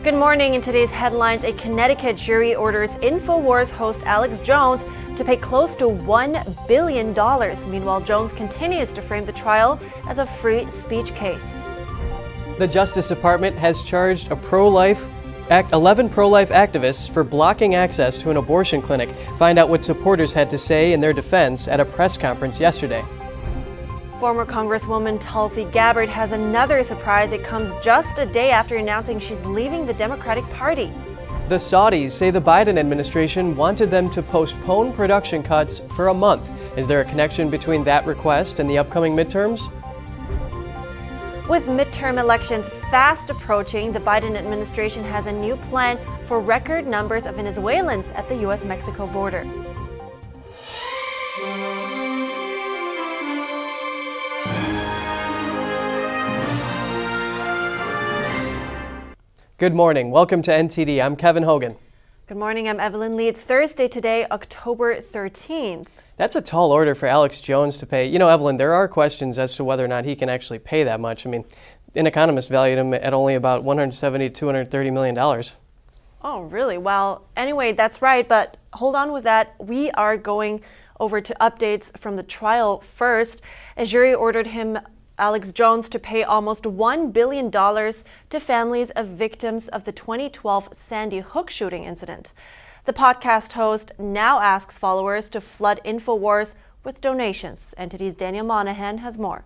Good morning. In today's headlines, a Connecticut jury orders InfoWars host Alex Jones to pay close to $1 billion. Meanwhile, Jones continues to frame the trial as a free speech case. The Justice Department has charged 11 pro-life activists for blocking access to an abortion clinic. Find out what supporters had to say in their defense at a press conference yesterday. Former Congresswoman Tulsi Gabbard has another surprise. It comes just a day after announcing she's leaving the Democratic Party. The Saudis say the Biden administration wanted them to postpone production cuts for a month. Is there a connection between that request and the upcoming midterms? With midterm elections fast approaching, the Biden administration has a new plan for record numbers of Venezuelans at the U.S.-Mexico border. Good morning. Welcome to NTD. I'm Kevin Hogan. Good morning. I'm Evelyn Lee. It's Thursday today, October 13th. That's a tall order for Alex Jones to pay. You know, Evelyn, there are questions as to whether or not he can actually pay that much. I mean, an economist valued him at only about $170 to $230 million. Oh, really? Well, anyway, that's right. But hold on with that. We are going over to updates from the trial first. A jury ordered Alex Jones to pay almost $1 billion to families of victims of the 2012 Sandy Hook shooting incident. The podcast host now asks followers to flood InfoWars with donations. NTD's Daniel Monahan has more.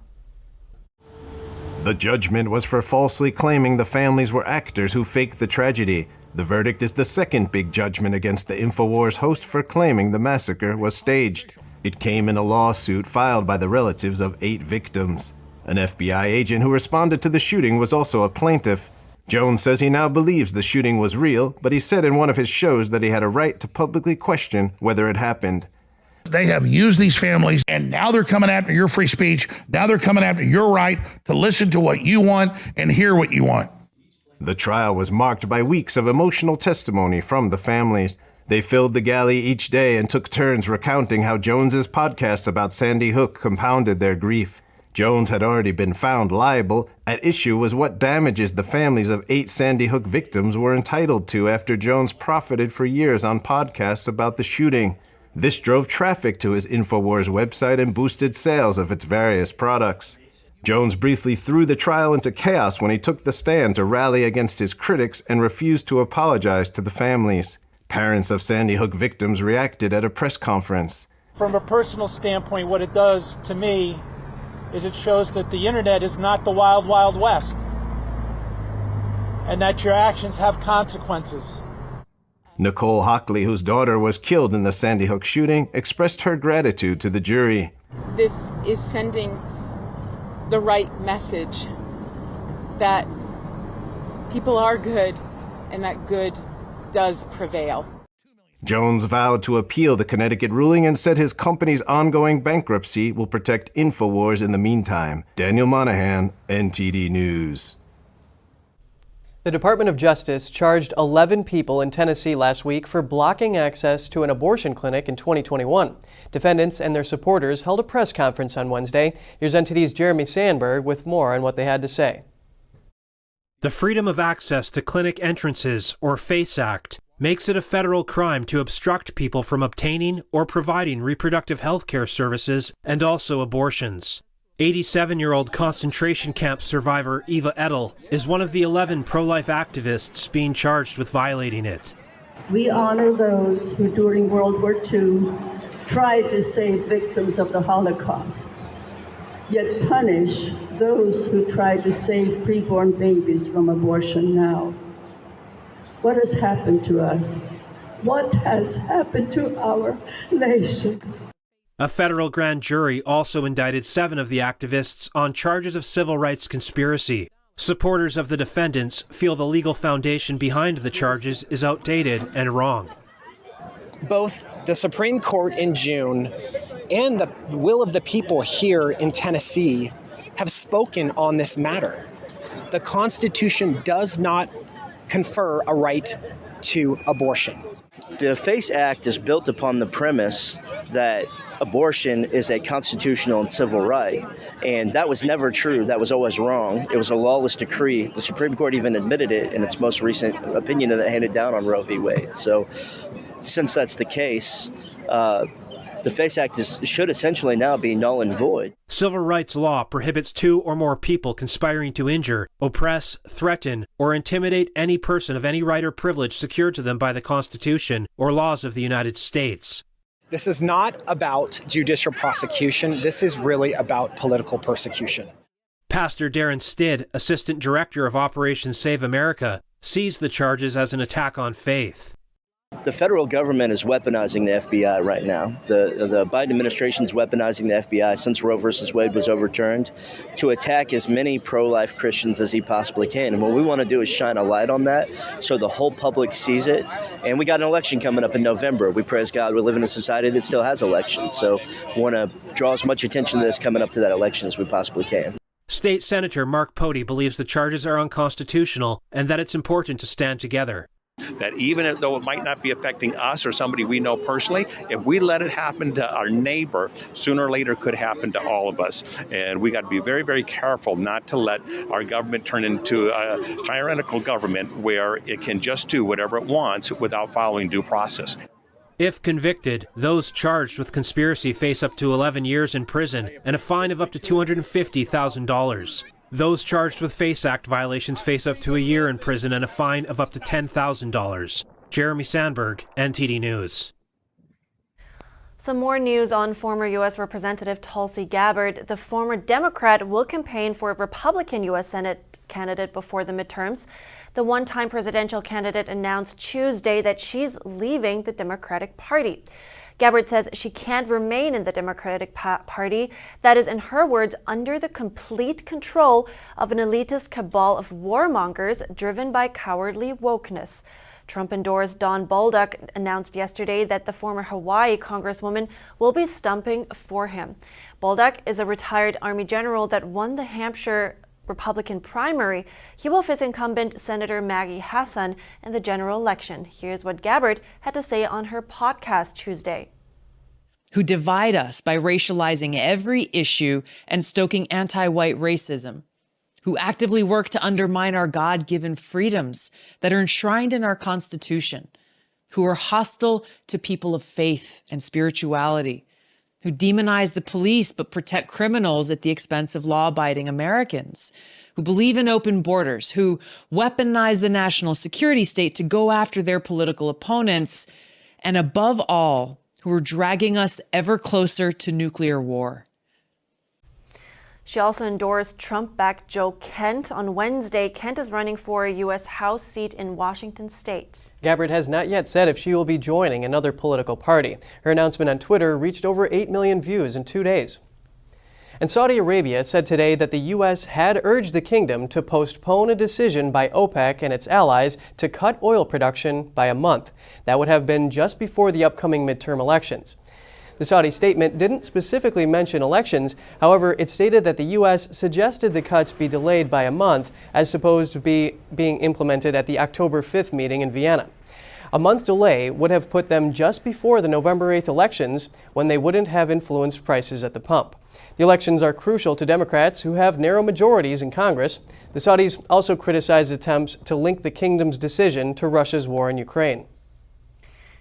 The judgment was for falsely claiming the families were actors who faked the tragedy. The verdict is the second big judgment against the InfoWars host for claiming the massacre was staged. It came in a lawsuit filed by the relatives of 8 victims. An FBI agent who responded to the shooting was also a plaintiff. Jones says he now believes the shooting was real, but he said in one of his shows that he had a right to publicly question whether it happened. They have used these families, and now they're coming after your free speech. Now they're coming after your right to listen to what you want and hear what you want. The trial was marked by weeks of emotional testimony from the families. They filled the galley each day and took turns recounting how Jones's podcasts about Sandy Hook compounded their grief. Jones had already been found liable. At issue was what damages the families of 8 Sandy Hook victims were entitled to after Jones profited for years on podcasts about the shooting. This drove traffic to his InfoWars website and boosted sales of its various products. Jones briefly threw the trial into chaos when he took the stand to rally against his critics and refused to apologize to the families. Parents of Sandy Hook victims reacted at a press conference. From a personal standpoint, what it does to me is it shows that the internet is not the wild, wild west, and that your actions have consequences. Nicole Hockley, whose daughter was killed in the Sandy Hook shooting, expressed her gratitude to the jury. This is sending the right message that people are good and that good does prevail. Jones vowed to appeal the Connecticut ruling and said his company's ongoing bankruptcy will protect InfoWars in the meantime. Daniel Monahan, NTD News. The Department of Justice charged 11 people in Tennessee last week for blocking access to an abortion clinic in 2021. Defendants and their supporters held a press conference on Wednesday. Here's NTD's Jeremy Sandberg with more on what they had to say. The Freedom of Access to Clinic Entrances, or FACE Act, makes it a federal crime to obstruct people from obtaining or providing reproductive health care services and also abortions. 87-year-old concentration camp survivor Eva Edel is one of the 11 pro-life activists being charged with violating it. We honor those who during World War II tried to save victims of the Holocaust, yet punish those who tried to save preborn babies from abortion now. What has happened to us? What has happened to our nation? A federal grand jury also indicted 7 of the activists on charges of civil rights conspiracy. Supporters of the defendants feel the legal foundation behind the charges is outdated and wrong. Both the Supreme Court in June and the will of the people here in Tennessee have spoken on this matter. The Constitution does not confer a right to abortion. The FACE Act is built upon the premise that abortion is a constitutional and civil right, and that was never true. That was always wrong. It was a lawless decree. The Supreme Court even admitted it in its most recent opinion that it handed down on Roe v. Wade. So since that's the case, the FACE Act should essentially now be null and void. Civil rights law prohibits 2 or more people conspiring to injure, oppress, threaten, or intimidate any person of any right or privilege secured to them by the Constitution or laws of the United States. This is not about judicial prosecution. This is really about political persecution. Pastor Darren Stidd, Assistant Director of Operation Save America, sees the charges as an attack on faith. The federal government is weaponizing the FBI right now. The Biden administration is weaponizing the FBI since Roe versus Wade was overturned to attack as many pro-life Christians as he possibly can. And what we want to do is shine a light on that so the whole public sees it. And we got an election coming up in November. We praise God we live in a society that still has elections. So we want to draw as much attention to this coming up to that election as we possibly can. State Senator Mark Pody believes the charges are unconstitutional and that it's important to stand together. That even though it might not be affecting us or somebody we know personally, if we let it happen to our neighbor, sooner or later could happen to all of us. And we got to be very, very careful not to let our government turn into a tyrannical government where it can just do whatever it wants without following due process. If convicted, those charged with conspiracy face up to 11 years in prison and a fine of up to $250,000. Those charged with FACE Act violations face up to a year in prison and a fine of up to $10,000. Jeremy Sandberg, NTD News. Some more news on former U.S. Representative Tulsi Gabbard. The former Democrat will campaign for a Republican U.S. Senate candidate before the midterms. The one-time presidential candidate announced Tuesday that she's leaving the Democratic Party. Gabbard says she can't remain in the Democratic Party that is, in her words, under the complete control of an elitist cabal of warmongers driven by cowardly wokeness. Trump-endorsed Dawn Bolduc announced yesterday that the former Hawaii Congresswoman will be stumping for him. Bolduc is a retired Army general that won the Hampshire Republican primary. He will face incumbent Senator Maggie Hassan in the general election. Here's what Gabbard had to say on her podcast Tuesday. Who divide us by racializing every issue and stoking anti-white racism. Who actively work to undermine our God-given freedoms that are enshrined in our Constitution. Who are hostile to people of faith and spirituality. Who demonize the police but protect criminals at the expense of law-abiding Americans, who believe in open borders, who weaponize the national security state to go after their political opponents, and above all, who are dragging us ever closer to nuclear war. She also endorsed Trump-backed Joe Kent. On Wednesday, Kent is running for a U.S. House seat in Washington state. Gabbard has not yet said if she will be joining another political party. Her announcement on Twitter reached over 8 million views in 2 days. And Saudi Arabia said today that the U.S. had urged the kingdom to postpone a decision by OPEC and its allies to cut oil production by a month. That would have been just before the upcoming midterm elections. The Saudi statement didn't specifically mention elections. However, it stated that the U.S. suggested the cuts be delayed by a month as opposed to being implemented at the October 5th meeting in Vienna. A month delay would have put them just before the November 8th elections, when they wouldn't have influenced prices at the pump. The elections are crucial to Democrats who have narrow majorities in Congress. The Saudis also criticized attempts to link the kingdom's decision to Russia's war in Ukraine.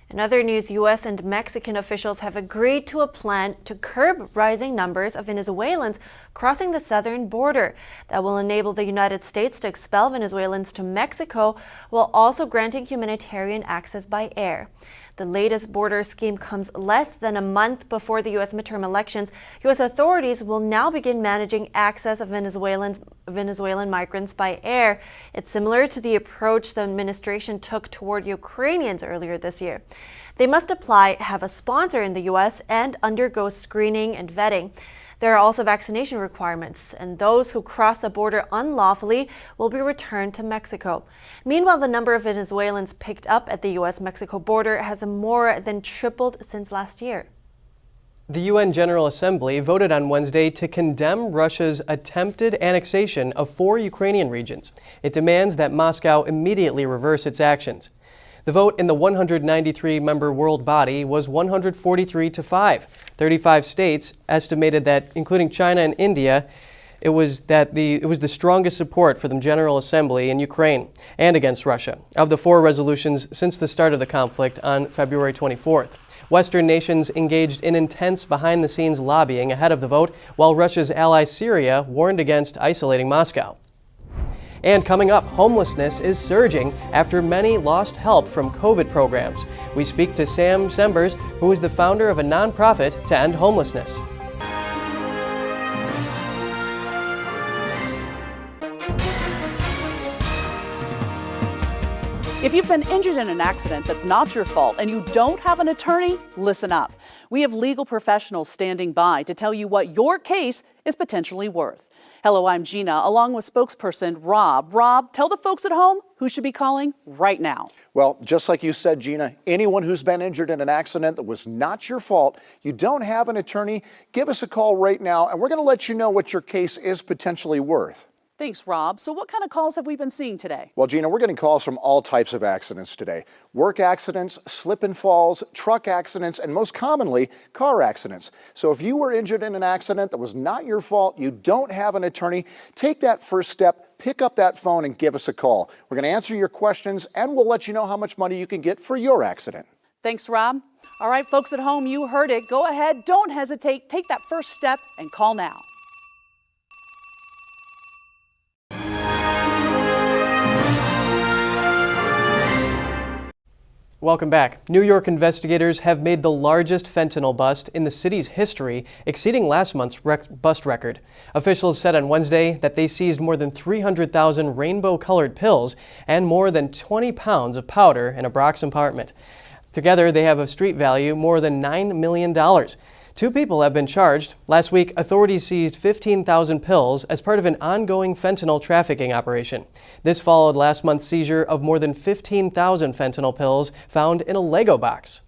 In other news, U.S. and Mexican officials have agreed to a plan to curb rising numbers of Venezuelans crossing the southern border that will enable the United States to expel Venezuelans to Mexico while also granting humanitarian access by air. The latest border scheme comes less than a month before the U.S. midterm elections. U.S. authorities will now begin managing access of Venezuelan migrants by air. It's similar to the approach the administration took toward Ukrainians earlier this year. They must apply, have a sponsor in the U.S., and undergo screening and vetting. There are also vaccination requirements, and those who cross the border unlawfully will be returned to Mexico. Meanwhile, the number of Venezuelans picked up at the U.S.-Mexico border has more than tripled since last year. The UN General Assembly voted on Wednesday to condemn Russia's attempted annexation of 4 Ukrainian regions. It demands that Moscow immediately reverse its actions. The vote in the 193-member world body was 143 to 5. 35 states estimated that, including China and India, it was the strongest support for the General Assembly in Ukraine and against Russia of the 4 resolutions since the start of the conflict on February 24th. Western nations engaged in intense behind-the-scenes lobbying ahead of the vote, while Russia's ally Syria warned against isolating Moscow. And coming up, homelessness is surging after many lost help from COVID programs. We speak to Sam Sembers, who is the founder of a nonprofit to end homelessness. If you've been injured in an accident that's not your fault and you don't have an attorney, listen up. We have legal professionals standing by to tell you what your case is potentially worth. Hello, I'm Gina, along with spokesperson Rob. Rob, tell the folks at home who should be calling right now. Well, just like you said, Gina, anyone who's been injured in an accident that was not your fault, you don't have an attorney, give us a call right now, and we're going to let you know what your case is potentially worth. Thanks, Rob. So what kind of calls have we been seeing today? Well, Gina, we're getting calls from all types of accidents today. Work accidents, slip and falls, truck accidents, and most commonly, car accidents. So if you were injured in an accident that was not your fault, you don't have an attorney, take that first step, pick up that phone and give us a call. We're going to answer your questions and we'll let you know how much money you can get for your accident. Thanks, Rob. All right, folks at home, you heard it. Go ahead, don't hesitate, take that first step and call now. Welcome back. New York investigators have made the largest fentanyl bust in the city's history, exceeding last month's bust record. Officials said on Wednesday that they seized more than 300,000 rainbow-colored pills and more than 20 pounds of powder in a Bronx apartment. Together, they have a street value more than $9 million. 2 people have been charged. Last week, authorities seized 15,000 pills as part of an ongoing fentanyl trafficking operation. This followed last month's seizure of more than 15,000 fentanyl pills found in a Lego box.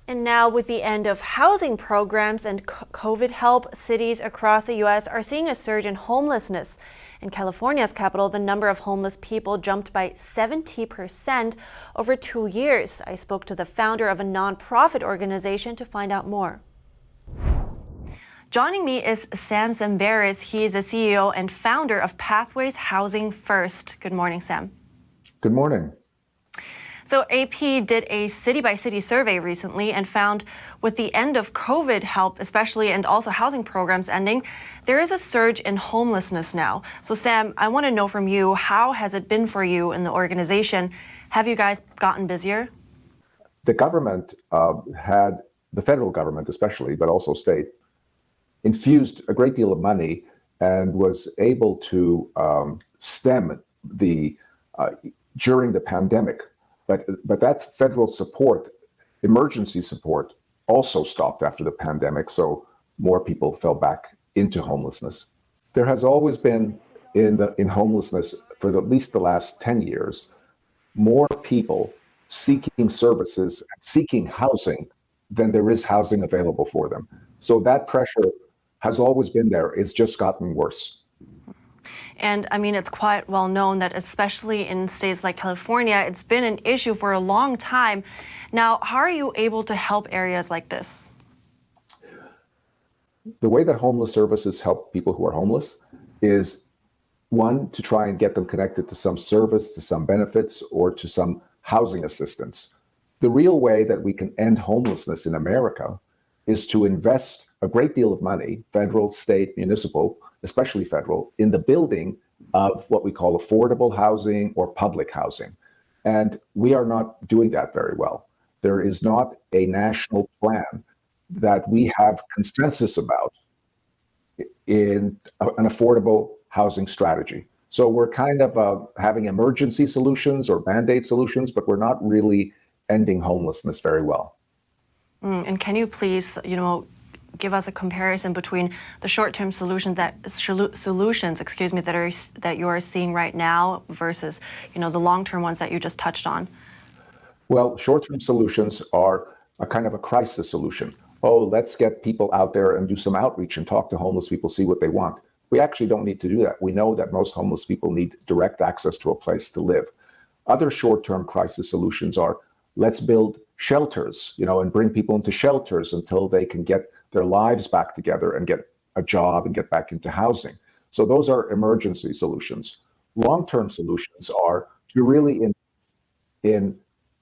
And now, with the end of housing programs and COVID help, cities across the U.S. are seeing a surge in homelessness. In California's capital, the number of homeless people jumped by 70% over 2 years. I spoke to the founder of a nonprofit organization to find out more. Joining me is Sam Sembers. He is the CEO and founder of Pathways Housing First. Good morning, Sam. Good morning. So AP did a city-by-city survey recently and found with the end of COVID help, especially, and also housing programs ending, there is a surge in homelessness now. So Sam, I want to know from you, how has it been for you in the organization? Have you guys gotten busier? The government had, the federal government especially, but also state, infused a great deal of money and was able to stem the, during the pandemic. But that federal support, emergency support, also stopped after the pandemic, so more people fell back into homelessness. There has always been in homelessness for at least the last 10 years, more people seeking services, seeking housing than there is housing available for them. So that pressure has always been there. It's just gotten worse. And I mean, it's quite well known that especially in states like California, it's been an issue for a long time. Now, how are you able to help areas like this? The way that homeless services help people who are homeless is, one, to try and get them connected to some service, to some benefits, or to some housing assistance. The real way that we can end homelessness in America is to invest a great deal of money, federal, state, municipal, especially federal, in the building of what we call affordable housing or public housing. And we are not doing that very well. There is not a national plan that we have consensus about in an affordable housing strategy. So we're kind of having emergency solutions or Band-Aid solutions, but we're not really ending homelessness very well. And can you please, give us a comparison between the short-term solutions that you are seeing right now versus, the long-term ones that you just touched on? Well, short-term solutions are a kind of a crisis solution. oh, let's get people out there and do some outreach and talk to homeless people, see what they want. We actually don't need to do that. We know that most homeless people need direct access to a place to live. Other short-term crisis solutions are, let's build shelters, and bring people into shelters until they can get their lives back together and get a job and get back into housing. So those are emergency solutions. Long-term solutions are to really invest in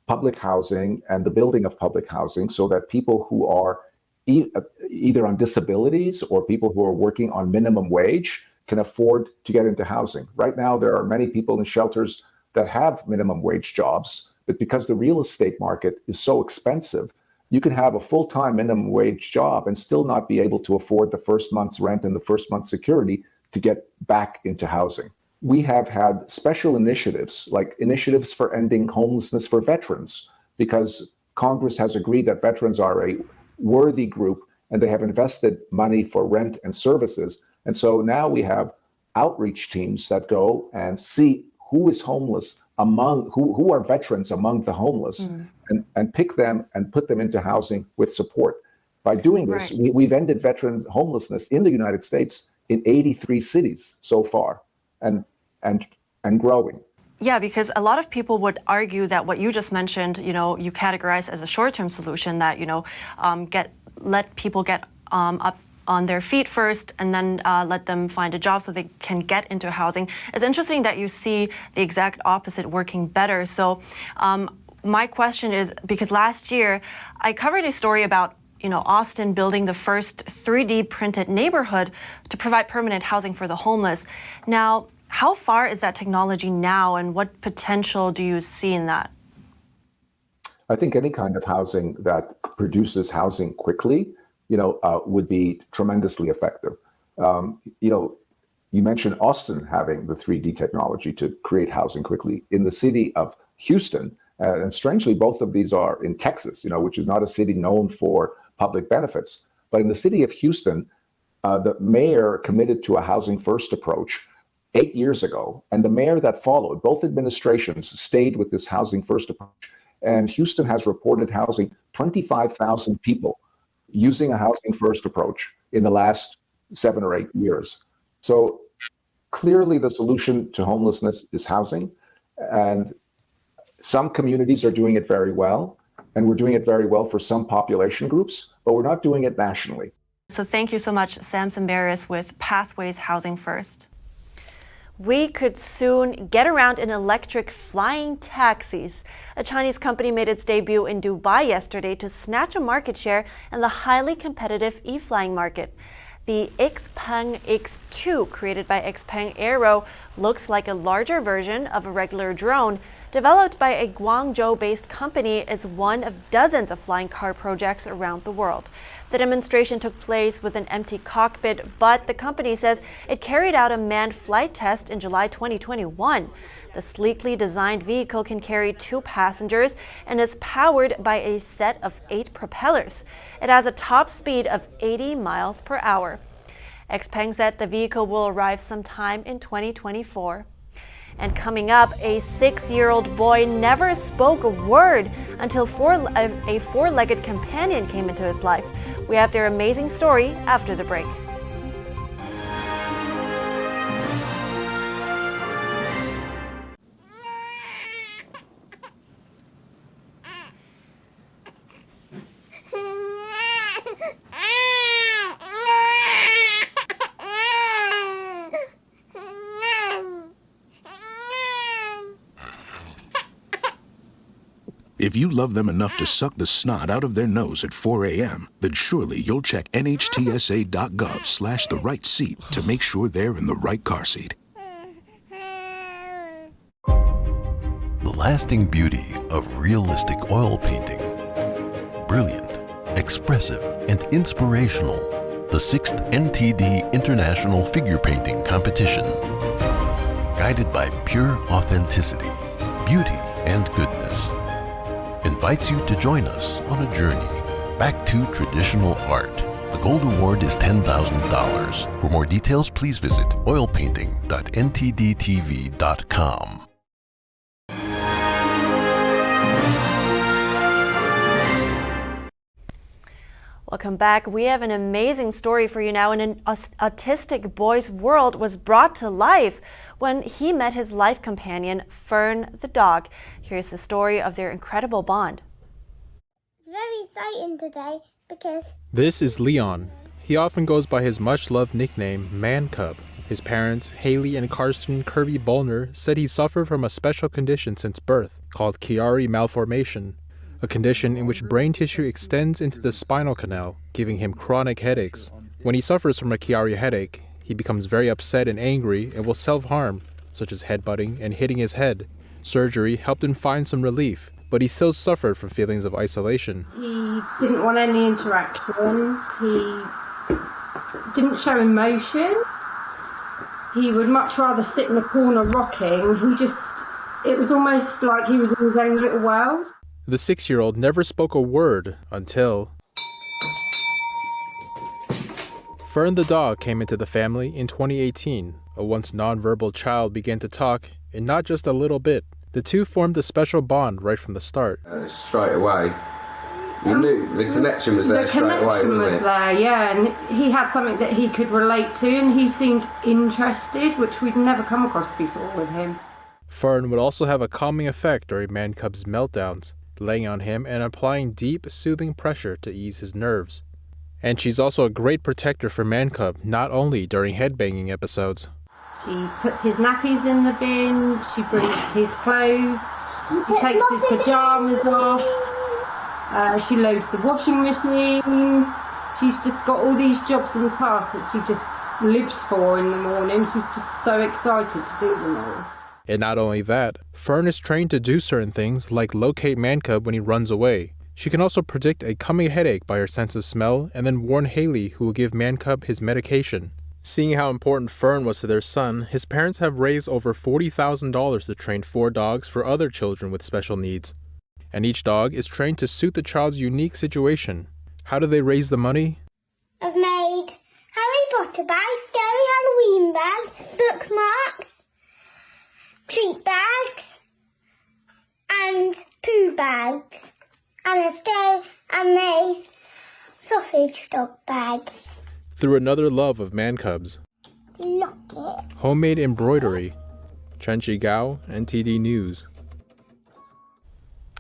public housing and the building of public housing so that people who are either on disabilities or people who are working on minimum wage can afford to get into housing. Right now, there are many people in shelters that have minimum wage jobs, but because the real estate market is so expensive, you can have a full-time minimum wage job and still not be able to afford the first month's rent and the first month's security to get back into housing. We have had special initiatives, like initiatives for ending homelessness for veterans, because Congress has agreed that veterans are a worthy group and they have invested money for rent and services. And so now we have outreach teams that go and see who is homeless among, who are veterans among the homeless, and pick them and put them into housing with support. By doing this, we've ended veterans homelessness in the United States in 83 cities so far, and growing. Yeah, because a lot of people would argue that what you just mentioned, you categorize as a short-term solution, that let people get up on their feet first, and then let them find a job so they can get into housing. It's interesting that you see the exact opposite working better. So my question is, because last year I covered a story about Austin building the first 3D printed neighborhood to provide permanent housing for the homeless. Now, how far is that technology now, and what potential do you see in that? I think any kind of housing that produces housing quickly, would be tremendously effective. You mentioned Austin having the 3D technology to create housing quickly. In the city of Houston, and strangely, both of these are in Texas, which is not a city known for public benefits. But in the city of Houston, the mayor committed to a housing first approach 8 years ago, and the mayor that followed, both administrations stayed with this housing first approach. And Houston has reported housing 25,000 people using a housing first approach in the last 7 or 8 years. So clearly the solution to homelessness is housing, and some communities are doing it very well, and we're doing it very well for some population groups, but we're not doing it nationally. So thank you so much, Samson Barris with Pathways Housing First. We could soon get around in electric flying taxis. A Chinese company made its debut in Dubai yesterday to snatch a market share in the highly competitive e-flying market. The Xpeng X2, created by Xpeng Aero, looks like a larger version of a regular drone. Developed by a Guangzhou-based company, it's one of dozens of flying car projects around the world. The demonstration took place with an empty cockpit, but the company says it carried out a manned flight test in July 2021. The sleekly designed vehicle can carry 2 passengers and is powered by a set of 8 propellers. It has a top speed of 80 miles per hour. Xpeng said the vehicle will arrive sometime in 2024. And coming up, a 6-year-old boy never spoke a word until a 4-legged companion came into his life. We have their amazing story after the break. If you love them enough to suck the snot out of their nose at 4 a.m., then surely you'll check NHTSA.gov/the right seat to make sure they're in the right car seat. The lasting beauty of realistic oil painting. Brilliant, expressive, and inspirational. The 6th NTD International Figure Painting Competition. Guided by pure authenticity, beauty, and goodness. Invites you to join us on a journey back to traditional art. The Gold Award is $10,000. For more details, please visit oilpainting.ntdtv.com. Welcome back. We have an amazing story for you now. An autistic boy's world was brought to life when he met his life companion, Fern the dog. Here's the story of their incredible bond. It's very exciting today because... This is Leon. He often goes by his much-loved nickname, Man Cub. His parents, Haley and Karsten Kirby Bollner, said he suffered from a special condition since birth called Chiari malformation, a condition in which brain tissue extends into the spinal canal, giving him chronic headaches. When he suffers from a Chiari headache, he becomes very upset and angry and will self-harm, such as headbutting and hitting his head. Surgery helped him find some relief, but he still suffered from feelings of isolation. He didn't want any interaction. He didn't show emotion. He would much rather sit in the corner rocking. It was almost like he was in his own little world. The 6-year-old never spoke a word until Fern the dog came into the family in 2018. A once nonverbal child began to talk, and not just a little bit. The two formed a special bond right from the start. Straight away. You knew the connection was there straight away, wasn't it? The connection was there, yeah, and he had something that he could relate to, and he seemed interested, which we'd never come across before with him. Fern would also have a calming effect during Man Cub's meltdowns, laying on him and applying deep, soothing pressure to ease his nerves. And she's also a great protector for Man Cub, not only during headbanging episodes. She puts his nappies in the bin, she brings his clothes, he takes his pajamas off. She loads the washing machine. She's just got all these jobs and tasks that she just lives for in the morning. She's just so excited to do them all. And not only that, Fern is trained to do certain things like locate Man Cub when he runs away. She can also predict a coming headache by her sense of smell and then warn Haley, who will give Man Cub his medication. Seeing how important Fern was to their son, his parents have raised over $40,000 to train 4 dogs for other children with special needs. And each dog is trained to suit the child's unique situation. How do they raise the money? I've made Harry Potter bags, scary Halloween bags, bookmarks, treat bags, and poo bags, and a sausage dog bag. Through another love of Man Cubs. Look it. Homemade embroidery. Chen-Chi Gao, NTD News.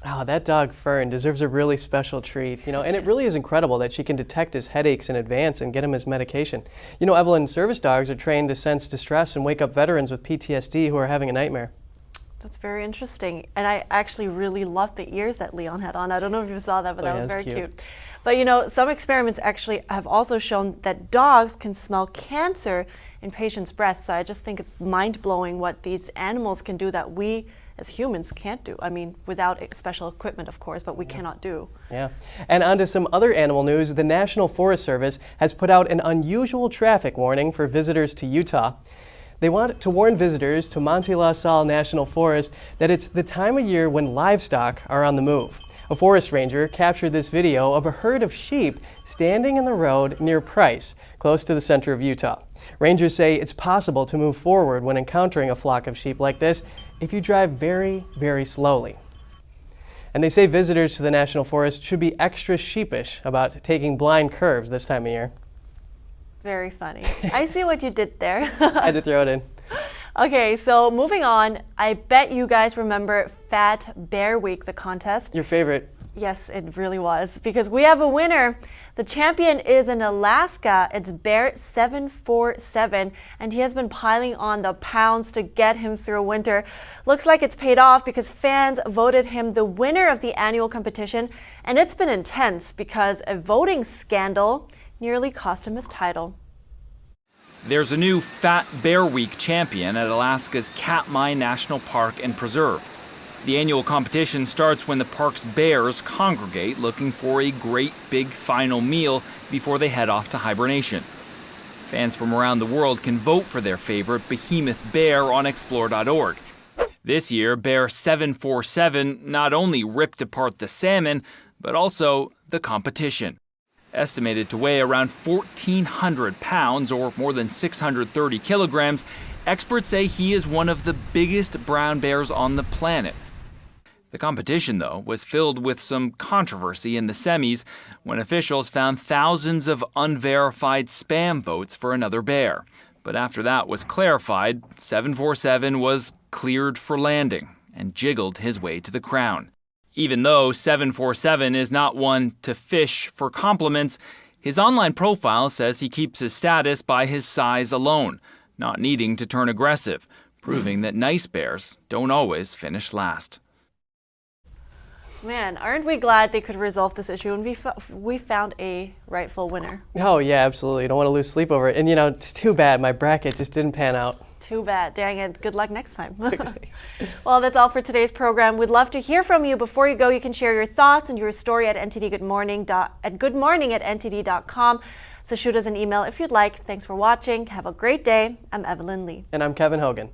Oh, that dog Fern deserves a really special treat, and it really is incredible that she can detect his headaches in advance and get him his medication. Evelyn, service dogs are trained to sense distress and wake up veterans with PTSD who are having a nightmare. That's very interesting. And I actually really loved the ears that Leon had on. I don't know if you saw that, but that was very cute. But some experiments actually have also shown that dogs can smell cancer in patients' breath. So I just think it's mind-blowing what these animals can do that we as humans can't do. I mean, without special equipment, of course, but we cannot do. Yeah. And on to some other animal news. The National Forest Service has put out an unusual traffic warning for visitors to Utah. They want to warn visitors to Monte La Salle National Forest that it's the time of year when livestock are on the move. A forest ranger captured this video of a herd of sheep standing in the road near Price, close to the center of Utah. Rangers say it's possible to move forward when encountering a flock of sheep like this if you drive very, very slowly. And they say visitors to the National Forest should be extra sheepish about taking blind curves this time of year. Very funny. I see what you did there. I had to throw it in. Okay, so moving on, I bet you guys remember Fat Bear Week, the contest. Your favorite. Yes, it really was, because we have a winner. The champion is in Alaska. It's Bear 747, and he has been piling on the pounds to get him through winter. Looks like it's paid off because fans voted him the winner of the annual competition, and it's been intense because a voting scandal nearly cost him his title. There's a new Fat Bear Week champion at Alaska's Katmai National Park and Preserve. The annual competition starts when the park's bears congregate looking for a great big final meal before they head off to hibernation. Fans from around the world can vote for their favorite behemoth bear on explore.org. This year, Bear 747 not only ripped apart the salmon, but also the competition. Estimated to weigh around 1,400 pounds or more than 630 kilograms, experts say he is one of the biggest brown bears on the planet. The competition, though, was filled with some controversy in the semis when officials found thousands of unverified spam votes for another bear. But after that was clarified, 747 was cleared for landing and jiggled his way to the crown. Even though 747 is not one to fish for compliments, his online profile says he keeps his status by his size alone, not needing to turn aggressive, proving that nice bears don't always finish last. Man, aren't we glad they could resolve this issue and we found a rightful winner? Oh, yeah, absolutely. Don't want to lose sleep over it. And, it's too bad. My bracket just didn't pan out. Too bad. Dang it. Good luck next time. Well, that's all for today's program. We'd love to hear from you. Before you go, you can share your thoughts and your story at goodmorning@ntd.com. So shoot us an email if you'd like. Thanks for watching. Have a great day. I'm Evelyn Lee. And I'm Kevin Hogan.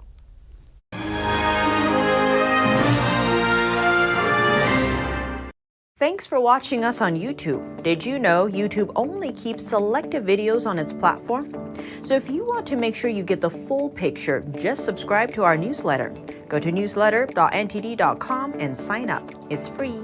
Thanks for watching us on YouTube. Did you know YouTube only keeps selective videos on its platform? So if you want to make sure you get the full picture, just subscribe to our newsletter. Go to newsletter.ntd.com and sign up. It's free.